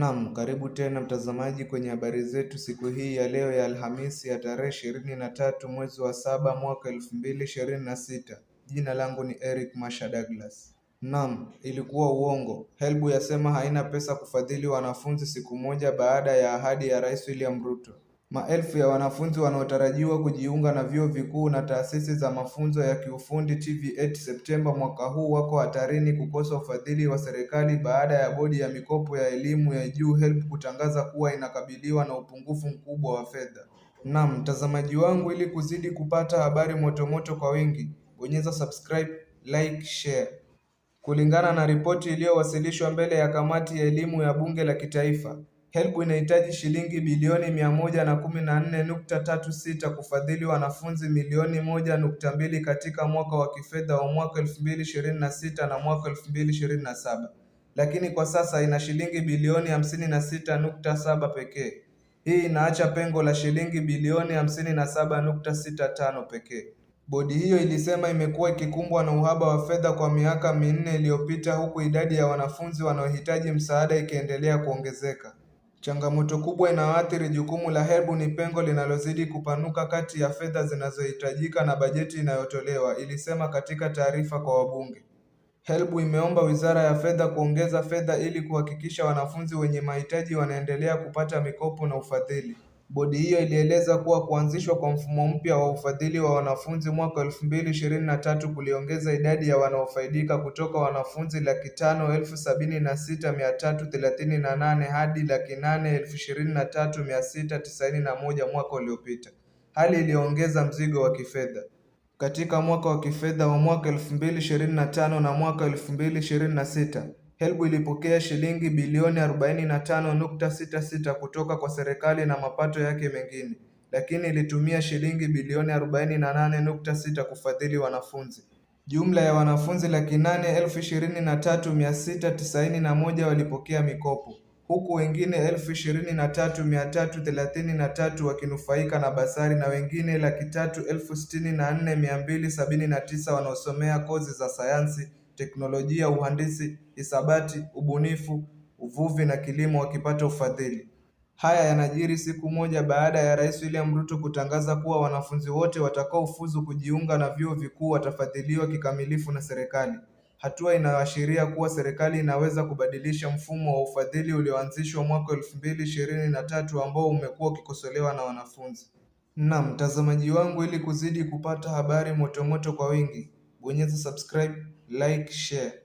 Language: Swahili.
Naam, karibu tena mtazamaji kwenye habari zetu siku hii ya leo ya Alhamisi ya tarehe 23 mwezi wa 7 mwaka 2026. Jina langu ni Eric Masha Douglas. Naam, ilikuwa uongo. HELB yasema haina pesa kufadhili wanafunzi siku moja baada ya ahadi ya Rais William Ruto. Maelfu ya wanafunzi wanaotarajiwa kujiunga na vyuo vikuu na taasisi za mafunzo ya kiufundi TVET Septemba mwaka huu wako hatarini kukosa ufadhili wa serikali baada ya bodi ya mikopo ya elimu ya juu HELB kutangaza kuwa inakabiliwa na upungufu mkubwa wa fedha. Naam, mtazamaji wangu, ili kuzidi kupata habari motomoto kwa wingi, bonyeza subscribe, like, share. Kulingana na ripoti iliyowasilishwa mbele ya kamati ya elimu ya bunge la kitaifa, HELB inahitaji shilingi bilioni 114.36 kufadhili wanafunzi milioni 1.2 katika mwaka wa kifedha wa mwaka 2026 na mwaka 2027. Lakini kwa sasa ina shilingi bilioni 56.7 pekee. Hii inaacha pengo la shilingi bilioni 57.65 pekee. Bodi hiyo ilisema imekuwa ikikumbwa na uhaba wa fedha kwa miaka minne iliyopita, huku idadi ya wanafunzi wanaohitaji msaada ikiendelea kuongezeka. Changamoto kubwa inayoathiri jukumu la HELB ni pengo linalozidi kupanuka kati ya fedha zinazohitajika na bajeti inayotolewa, ilisema katika taarifa kwa wabunge. HELB imeomba Wizara ya Fedha kuongeza fedha ili kuhakikisha wanafunzi wenye mahitaji wanaendelea kupata mikopo na ufadhili. Bodi hiyo ilieleza kuwa kuanzishwa kwa mfumo mpya wa ufadhili wa wanafunzi mwaka 2023 kuliongeza idadi ya wanaofaidika kutoka wanafunzi 576,338 hadi 823,691 mwaka uliopita. Hali iliongeza mzigo wa kifedha. Katika mwaka wa kifedha wa mwaka 2025 na mwaka 2026, HELB ilipokea shilingi bilioni 45.66 kutoka kwa serikali na mapato yake mengine, lakini ilitumia shilingi bilioni 48.6 kufadhili wanafunzi. Jumla ya wanafunzi 823,691 walipokea mikopo, huku wengine 23,333 wakinufaika na basari na wengine 364,279 wanaosomea kozi za sayansi, teknolojia, uhandisi, hisabati, ubunifu, uvuvi na kilimo wakipata ufadhili. Haya yanajiri siku moja baada ya Rais William Ruto kutangaza kuwa wanafunzi wote watakaofuzu kujiunga na vyuo vikuu watafadhiliwa kikamilifu na serikali. Hatua inayoashiria kuwa serikali inaweza kubadilisha mfumo wa ufadhili ulioanzishwa mwaka 2023 ambao umekuwa ukikosolewa na wanafunzi. Naam, mtazamaji wangu, ili kuzidi kupata habari motomoto kwa wingi, bonyeza subscribe, like, share.